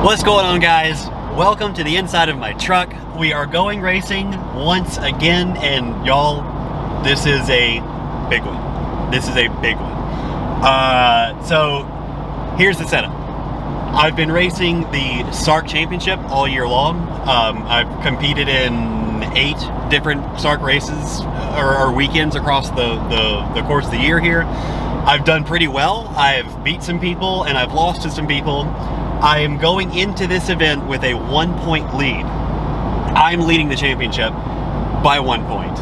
What's going on, guys? Welcome to the inside of my truck. We are going racing once again, and y'all, this is a big one. This is a big one. So here's the setup. I've been racing the SARC Championship all year long. I've competed in 8 different SARC races or weekends across the course of the year here. I've done pretty well. I've beat some people and I've lost to some people. I am going into this event with a 1-point lead. I'm leading the championship by 1 point.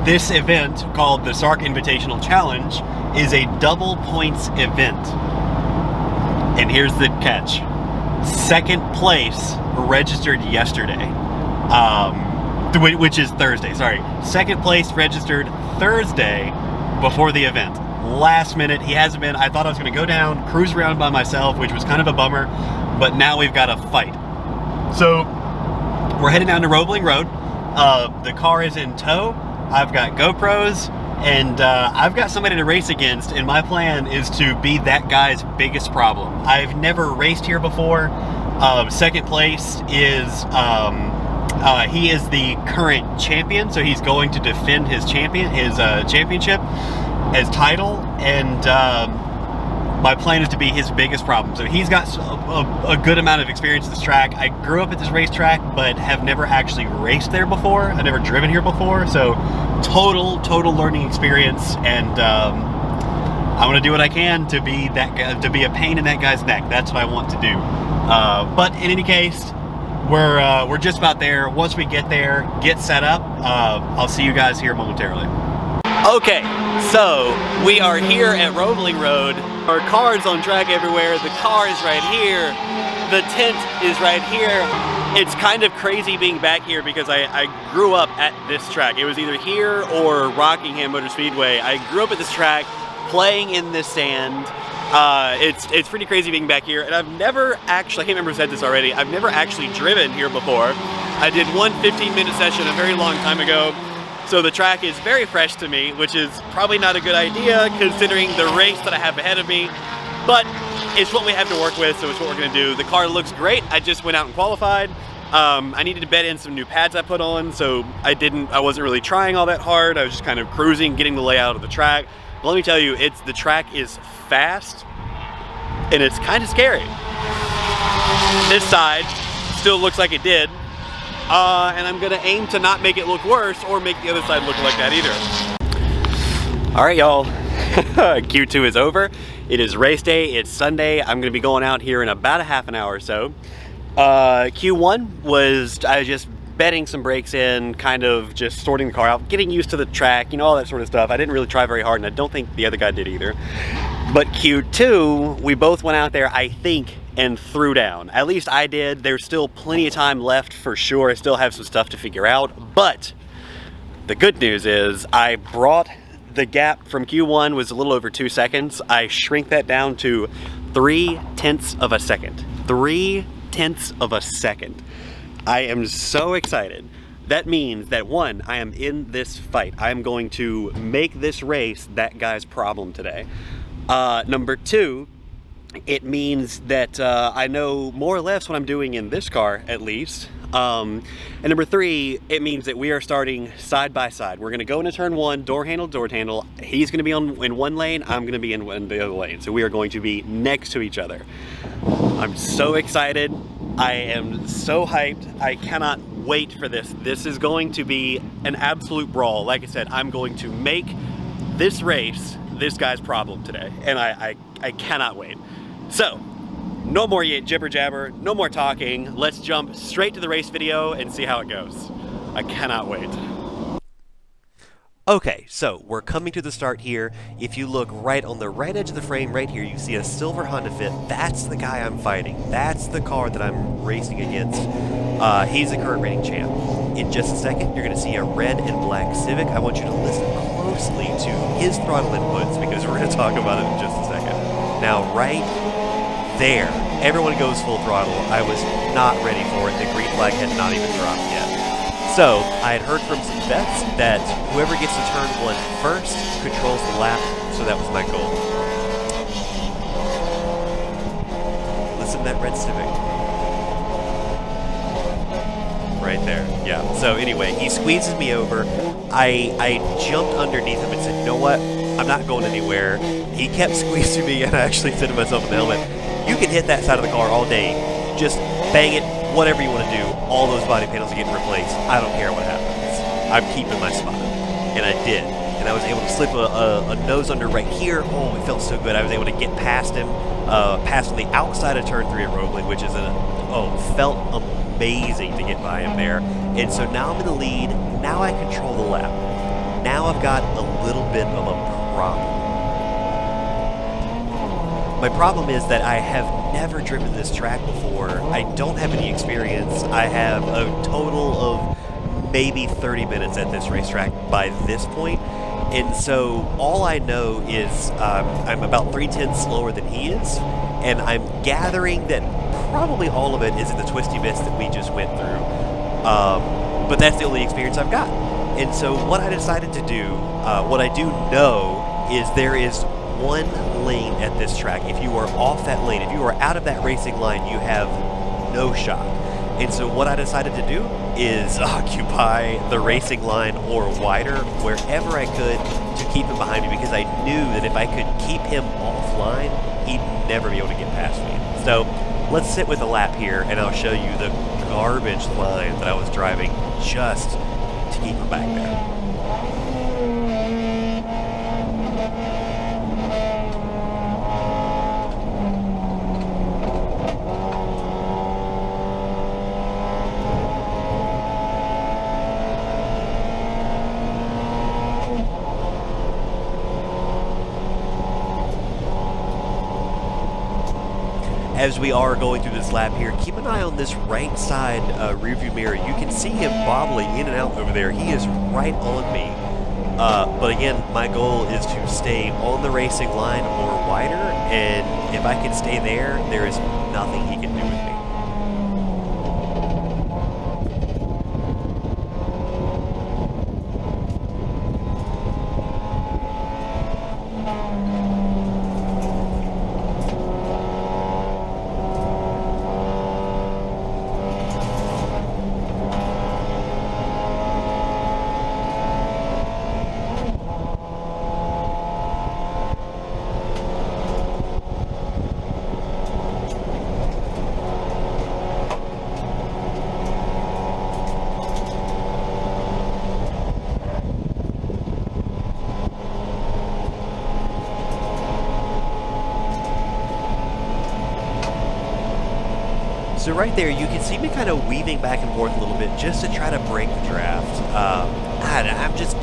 This event, called the SARC Invitational Challenge, is a double points event. And here's the catch. Second place registered yesterday, which is Thursday, sorry. Second place registered Thursday before the event. Last minute, he hasn't been. I thought I was going to go down, cruise around by myself, which was kind of a bummer, but now we've got to fight. So we're heading down to Roebling Road. The car is in tow. I've got GoPros, and I've got somebody to race against, and my plan is to be that guy's biggest problem. I've never raced here before. Second place is he is the current champion, so he's going to defend his championship as title, and my plan is to be his biggest problem. So he's got a good amount of experience at this track. I grew up at this racetrack, but have never actually raced there before. I've never driven here before, so total learning experience, and I want to do what I can to be that guy, to be a pain in that guy's neck. That's what I want to do. But in any case, we're just about there. Once we get there, get set up, I'll see you guys here momentarily. Okay, so we are here at Roebling Road. Our cars on track everywhere. The car is right here. The tent is right here. It's kind of crazy being back here because I grew up at this track. It was either here or Rockingham Motor Speedway. I grew up at this track, playing in this sand. It's pretty crazy being back here, and I've never actually, I can't remember who said this already, I've never actually driven here before. I did one 15-minute session a very long time ago. So the track is very fresh to me, which is probably not a good idea considering the race that I have ahead of me, but it's what we have to work with, so it's what we're gonna do. The car looks great. I just went out and qualified. I needed to bed in some new pads I put on, so I wasn't really trying all that hard. I was just kind of cruising, getting the layout of the track. But let me tell you, the track is fast and it's kind of scary. This side still looks like it did. And I'm gonna aim to not make it look worse or make the other side look like that either. All right, y'all, Q2 is over. It is race day, it's Sunday. I'm gonna be going out here in about a half an hour or so. Q1 was, I was just bedding some brakes in, kind of just sorting the car out, getting used to the track, you know, all that sort of stuff. I didn't really try very hard, and I don't think the other guy did either. But Q2, we both went out there, I think, and threw down. At least I did. There's still plenty of time left for sure. I still have some stuff to figure out, but the good news is I brought the gap from Q1 was a little over 2 seconds. I shrink that down to 0.3 of a second. 0.3 of a second. I am so excited. That means that 1, I am in this fight. I am going to make this race that guy's problem today. Number 2, it means that I know more or less what I'm doing in this car, at least. And number 3, it means that we are starting side by side. We're gonna go into turn 1, door handle, door handle. He's gonna be in one lane, I'm gonna be in the other lane. So we are going to be next to each other. I'm so excited. I am so hyped. I cannot wait for this. This is going to be an absolute brawl. Like I said, I'm going to make this race this guy's problem today, and I cannot wait. So, no more jibber jabber, no more talking. Let's jump straight to the race video and see how it goes. I cannot wait. Okay, so we're coming to the start here. If you look right on the right edge of the frame right here, you see a silver Honda Fit. That's the guy I'm fighting. That's the car that I'm racing against. He's the current reigning champ. In just a second, you're going to see a red and black Civic. I want you to listen closely to his throttle inputs because we're going to talk about it in just a second. Now, right there, everyone goes full throttle. I was not ready for it. The green flag had not even dropped yet. So, I had heard from some bets that whoever gets to turn 1 first controls the lap, so that was my goal. in that red Civic? Right there. Yeah. So anyway, he squeezes me over. I jumped underneath him and said, you know what? I'm not going anywhere. He kept squeezing me, and I actually said to myself in the helmet, you can hit that side of the car all day. Just bang it, whatever you want to do. All those body panels are getting replaced. I don't care what happens. I'm keeping my spot. And I did. And I was able to slip a nose under right here. Oh, it felt so good. I was able to get past him, past on the outside of turn 3 at Roebling, which is felt amazing to get by him there. And so now I'm in the lead. Now I control the lap. Now I've got a little bit of a problem. My problem is that I have never driven this track before. I don't have any experience. I have a total of maybe 30 minutes at this racetrack by this point. And so all I know is I'm about 3/10 slower than he is, and I'm gathering that probably all of it is in the twisty bits that we just went through. But that's the only experience I've got. And so what I decided to do, what I do know is there is one lane at this track. If you are off that lane, if you are out of that racing line, you have no shot. And so what I decided to do is occupy the racing line or wider wherever I could to keep him behind me, because I knew that if I could keep him offline, he'd never be able to get past me. So let's sit with a lap here, and I'll show you the garbage line that I was driving just to keep him back there. As we are going through this lap here, keep an eye on this right side rearview mirror. You can see him bobbling in and out over there. He is right on me. But again, my goal is to stay on the racing line or wider, and if I can stay there, there is nothing he can do with me. So right there, you can see me kind of weaving back and forth a little bit just to try to break the draft.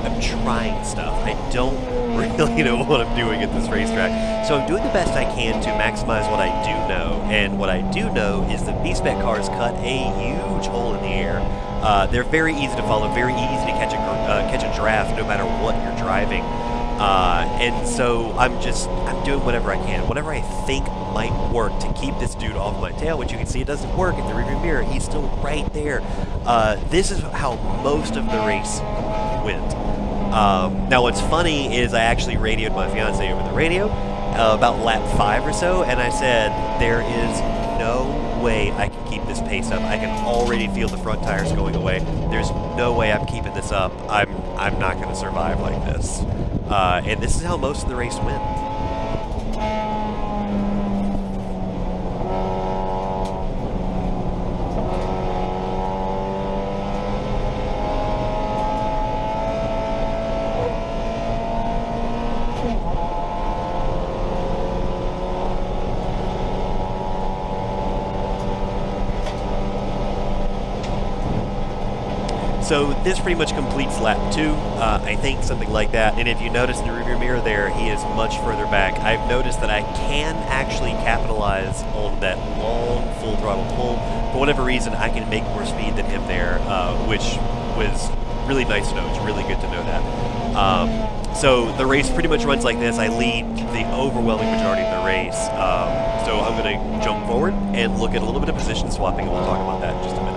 I'm trying stuff. I don't really know what I'm doing at this racetrack. So I'm doing the best I can to maximize what I do know. And what I do know is the B-Spec cars cut a huge hole in the air. They're very easy to follow, very easy to catch a draft no matter what you're driving. And so I'm doing whatever I can, whatever I think might work to keep this dude off my tail, which you can see it doesn't work in the rearview mirror. He's still right there. This is how most of the race went. Now what's funny is I actually radioed my fiance over the radio about lap 5 or so, and I said, there is no way I can keep this pace up. I can already feel the front tires going away. There's no way I'm keeping this up. I'm not going to survive like this. And this is how most of the race went. So this pretty much completes lap 2, I think, something like that. And if you notice in the rearview mirror there, he is much further back. I've noticed that I can actually capitalize on that long full throttle pull. For whatever reason, I can make more speed than him there, which was really nice to know. It's really good to know that. So the race pretty much runs like this. I lead the overwhelming majority of the race. So I'm going to jump forward and look at a little bit of position swapping, and we'll talk about that in just a minute.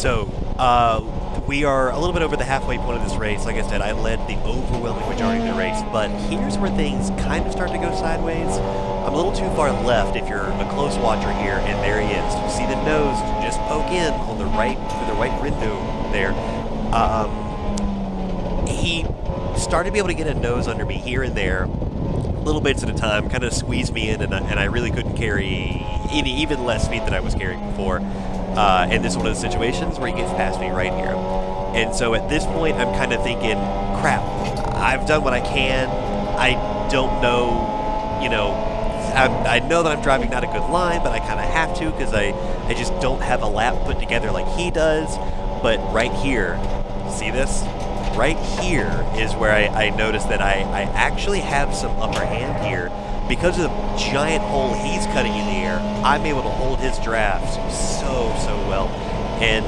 So, we are a little bit over the halfway point of this race. Like I said, I led the overwhelming majority of the race, but here's where things kind of start to go sideways. I'm a little too far left if you're a close watcher here, and there he is. You see the nose just poke in on the right, through the right window there. He started to be able to get a nose under me here and there, little bits at a time, kind of squeezed me in, and I really couldn't carry even less speed than I was carrying before. And this is one of the situations where he gets past me right here. And so at this point, I'm kind of thinking, crap, I've done what I can. I don't know, you know, I know that I'm driving not a good line, but I kind of have to because I just don't have a lap put together like he does. But right here, see this? Right here is where I noticed that I actually have some upper hand here. Because of the giant hole he's cutting in the air, I'm able to hold his draft so well. And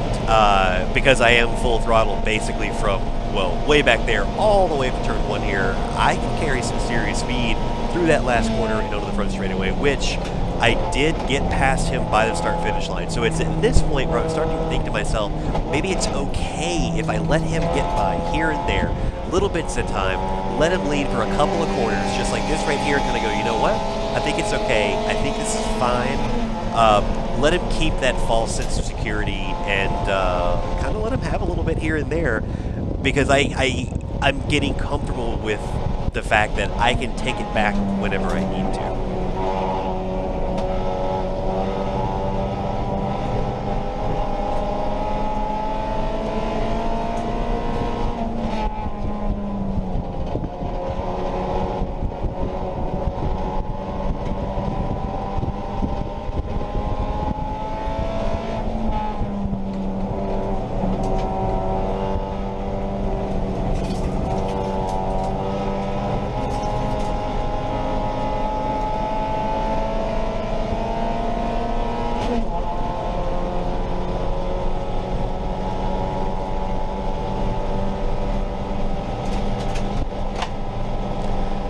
because I am full throttle basically from, well, way back there all the way to turn 1 here, I can carry some serious speed through that last corner and onto the front straightaway, which I did get past him by the start-finish line. So it's at this point where I'm starting to think to myself, maybe it's okay if I let him get by here and there, little bits at a time, let him lead for a couple of corners, just like this right here, kind of go, you know what? I think it's okay. I think this is fine. Let him keep that false sense of security and kind of let him have a little bit here and there, because I'm getting comfortable with the fact that I can take it back whenever I need to.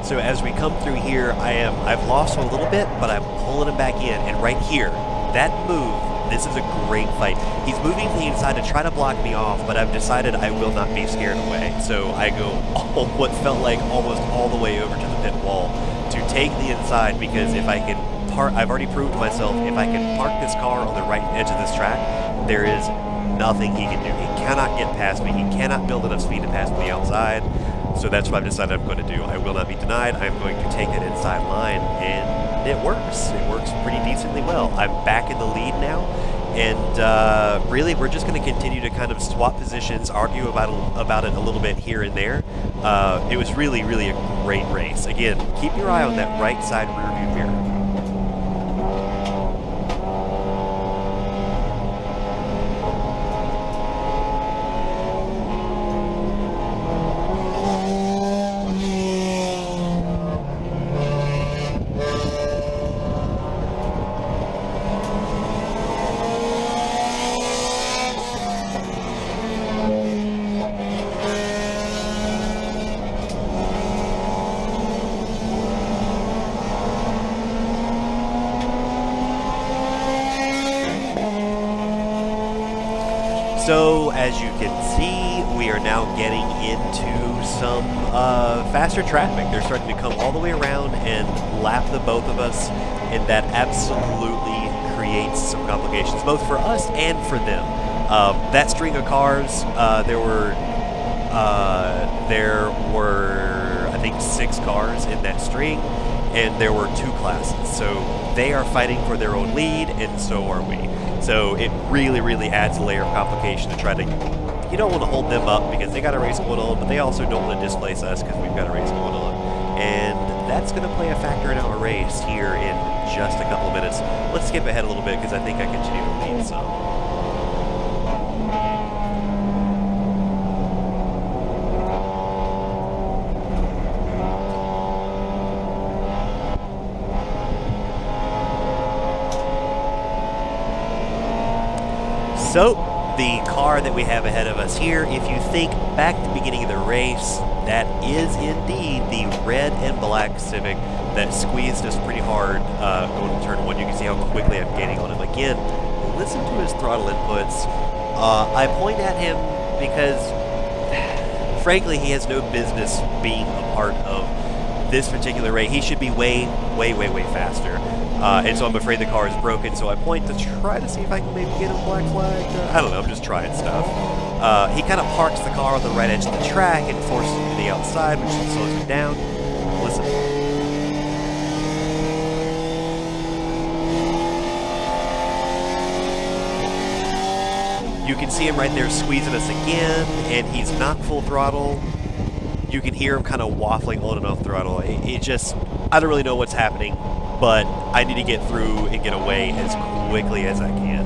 So as we come through here, I've lost him a little bit, but I'm pulling him back in. And right here, that move, this is a great fight. He's moving to the inside to try to block me off, but I've decided I will not be scared away. So I go what felt like almost all the way over to the pit wall to take the inside, because if I can I've already proved to myself, if I can park this car on the right edge of this track, there is nothing he can do. He cannot get past me. He cannot build enough speed to pass me outside. So that's what I've decided I'm going to do. I will not be denied. I'm going to take that inside line, and it works. It works pretty decently well. I'm back in the lead now, and really we're just going to continue to kind of swap positions, argue about it a little bit here and there. It was really a great race. Again, keep your eye on that right side rear view mirror. So, as you can see, we are now getting into some faster traffic. They're starting to come all the way around and lap the both of us, and that absolutely creates some complications, both for us and for them. That string of cars, there were, I think, 6 cars in that string, and there were 2 classes. So they are fighting for their own lead, and so are we. So it really adds a layer of complication to try to, you don't want to hold them up because they got a race going on, but they also don't want to displace us because we've got a race going on. And that's going to play a factor in our race here in just a couple of minutes. Let's skip ahead a little bit because I think I continue to lead some. So, the car that we have ahead of us here, if you think back to the beginning of the race, that is indeed the red and black Civic that squeezed us pretty hard going to turn 1. You can see how quickly I'm gaining on him. Again, listen to his throttle inputs. I point at him because, frankly, he has no business being a part of this particular race. He should be way, way, way, way faster. And so I'm afraid the car is broken, so I point to try to see if I can maybe get him black flagged. I don't know, I'm just trying stuff. He kind of parks the car on the right edge of the track and forces him to the outside, which slows him down. Listen. You can see him right there squeezing us again, and he's not full throttle. You can hear him kind of waffling on and off throttle. It just, I don't really know what's happening, but I need to get through and get away as quickly as I can.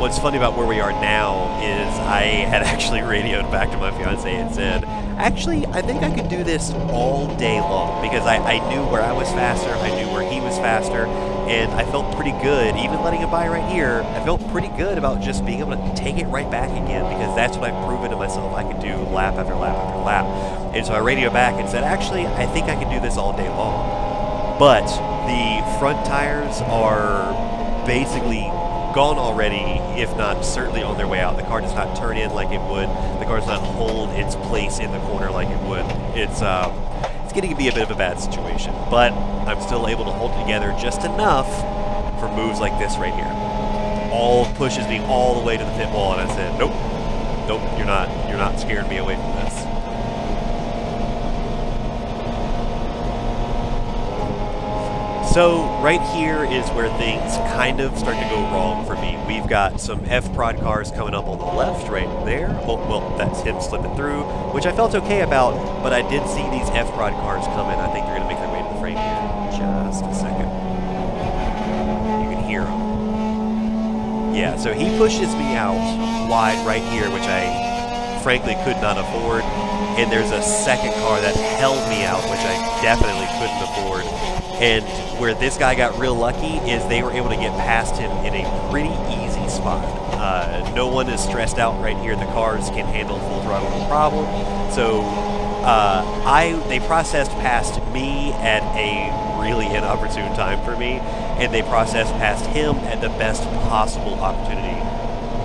What's funny about where we are now is I had actually radioed back to my fiance and said, actually, I think I could do this all day long, because I knew where I was faster, I knew where he was faster, and I felt pretty good, even letting him by right here, I felt pretty good about just being able to take it right back again, because that's what I've proven to myself I could do lap after lap after lap. And so I radioed back and said, actually, I think I can do this all day long. But the front tires are basically gone already, if not certainly on their way out. The car does not turn in like it would. The car does not hold its place in the corner like it would. It's getting to be a bit of a bad situation, but I'm still able to hold it together just enough for moves like this right here. All pushes me all the way to the pit wall, and I said, nope, you're not scaring me away from this. So right here is where things kind of start to go wrong for me. We've got some F-Prod cars coming up on the left right there. Oh, well, that's him slipping through, which I felt okay about, but I did see these F-Prod cars coming. I think they're going to make their way to the frame here in just a second. You can hear them. Yeah, so he pushes me out wide right here, which I frankly could not afford. And there's a second car that held me out, which I definitely couldn't afford. And where this guy got real lucky is they were able to get past him in a pretty easy spot. No one is stressed out right here. The cars can handle full throttle no problem. So they processed past me at a really inopportune time for me, and they processed past him at the best possible opportunity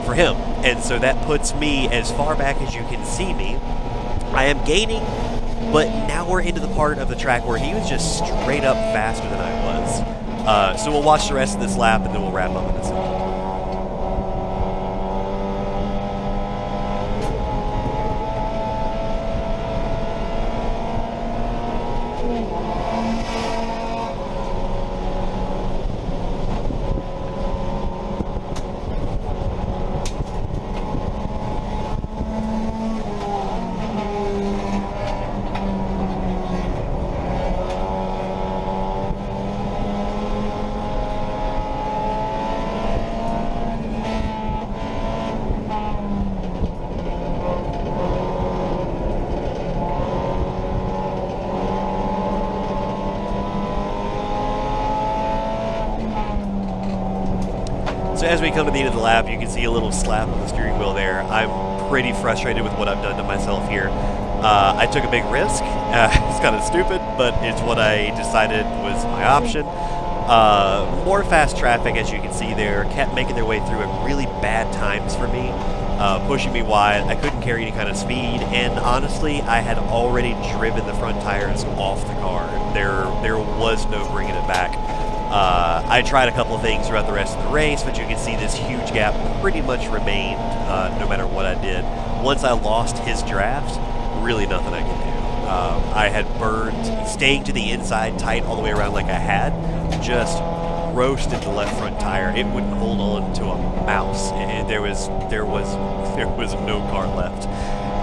for him. And so that puts me as far back as you can see me. I am gaining, but now we're into the part of the track where he was just straight up faster than I was. So we'll watch the rest of this lap, and then we'll wrap up in a second. So as we come to the end of the lap, you can see a little slap on the steering wheel there. I'm pretty frustrated with what I've done to myself here. I took a big risk. It's kind of stupid, but it's what I decided was my option. More fast traffic, as you can see there, kept making their way through at really bad times for me, pushing me wide. I couldn't carry any kind of speed, and honestly, I had already driven the front tires off the car. There was no bringing it back. I tried a couple of things throughout the rest of the race, but you can see this huge gap pretty much remained no matter what I did. Once I lost his draft, really nothing I could do. I had burned, staying to the inside tight all the way around like I had, just roasted the left front tire. It wouldn't hold on to a mouse. There was no car left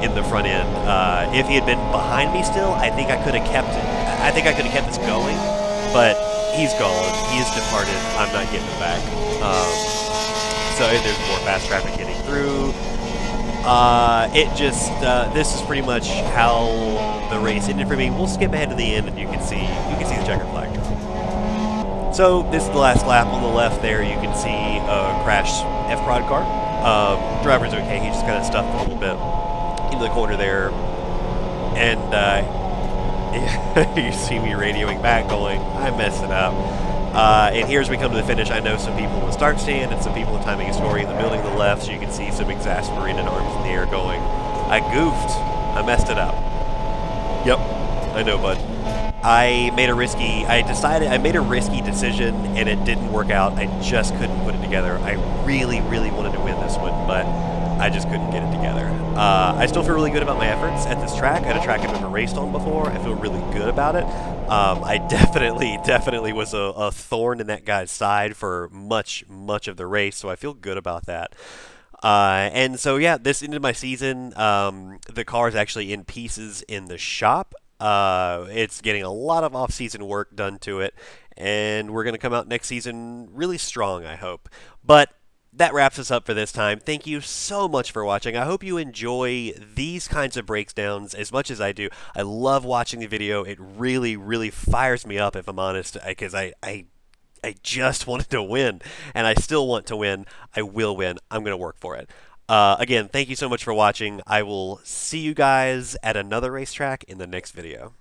in the front end. If he had been behind me still, I think I could have kept it. I think I could have kept this going, but he's gone. He has departed. I'm not getting it back. So there's more fast traffic getting through. This is pretty much how the race ended for me. We'll skip ahead to the end, and you can see the checkered flag drop. So this is the last lap. On the left there, you can see a crashed F-Prod car. Driver's okay. He just kind of stuffed a little bit into the corner there, and You see me radioing back going, I messed it up. And here as we come to the finish, I know some people in the start stand and some people in Timing Story in the building to the left, so you can see some exasperated arms in the air going, I goofed. I messed it up. Yep, I know, bud. I made a risky decision and it didn't work out. I just couldn't put it together. I really, really wanted to win this one, but I just couldn't get it together. I still feel really good about my efforts at this track. At a track I've never raced on before, I feel really good about it. I definitely was a thorn in that guy's side for much of the race, so I feel good about that. And so yeah, this ended my season. The car is actually in pieces in the shop. It's getting a lot of off-season work done to it, and we're going to come out next season really strong, I hope. But that wraps us up for this time. Thank you so much for watching. I hope you enjoy these kinds of breakdowns as much as I do. I love watching the video. It really, really fires me up, if I'm honest, because I just wanted to win, and I still want to win. I will win. I'm going to work for it. Again, thank you so much for watching. I will see you guys at another racetrack in the next video.